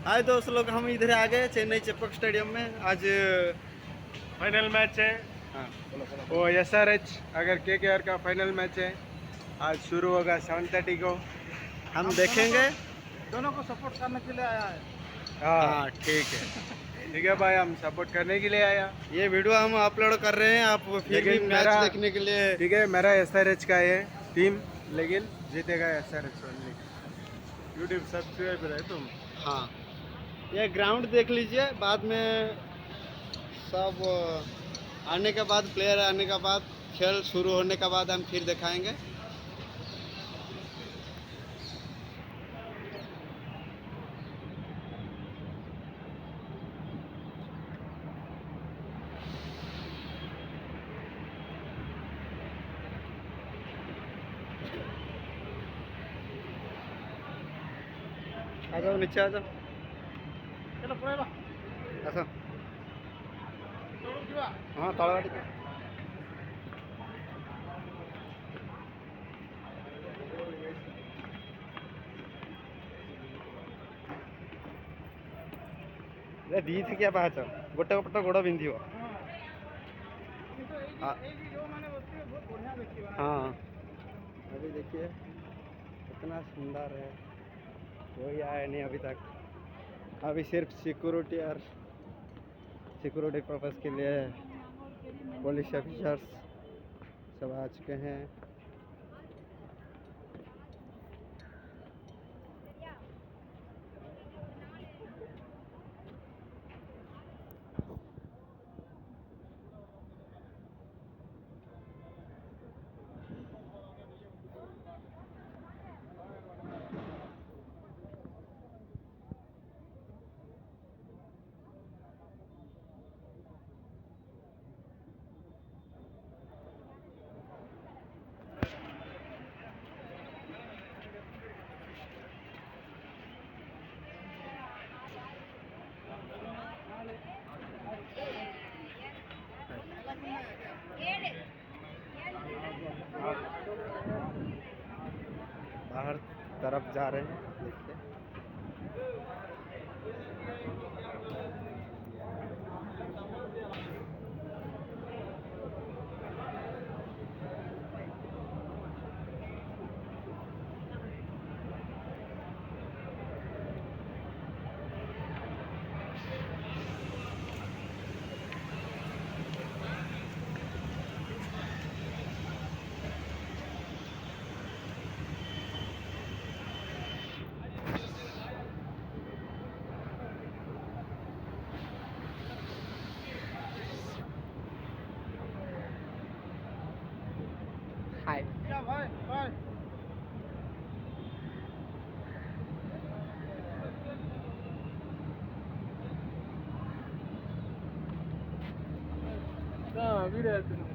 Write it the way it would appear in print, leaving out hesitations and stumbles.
हाय दोस्त लोग, हम इधर आ गए चेन्नई चेपक स्टेडियम में। आज फाइनल मैच है हाँ बोलो बोलो। वो SRH अगर KKR का फाइनल मैच है। आज शुरू होगा 7:30 को। हम देखेंगे। दोनों को सपोर्ट करने के लिए आया है। हाँ ठीक है। ठीक है भाई, हम सपोर्ट करने के लिए आया। ये वीडियो हम अपलोड कर रहे हैं, आप फिर भी लेकिन मैच मेरा देखने के लिए। ठीक है, मेरा SRH का है टीम, लेकिन जीतेगा SRH ओनली। यूट्यूब सब्सक्राइबर है तुम। हाँ, ये ग्राउंड देख लीजिए। बाद में सब आने के बाद, प्लेयर आने के बाद, खेल शुरू होने के बाद हम फिर दिखाएंगे। आ जाओ, नीचे आ जाओ। चलो पळेवा ऐसा हाँ तलवाटी दी थी क्या पाच गोटे पट गोड़ बिंधिव। हाँ अभी देखिए कितना सुंदर है। कोई आया नहीं अभी तक। अभी सिर्फ सिक्योरिटी और सिक्योरिटी पर्पज़ के लिए पुलिस ऑफिसर्स सब आ चुके हैं। बाहर तरफ जा रहे हैं, देखिए। हाय भाई भाई वीडियो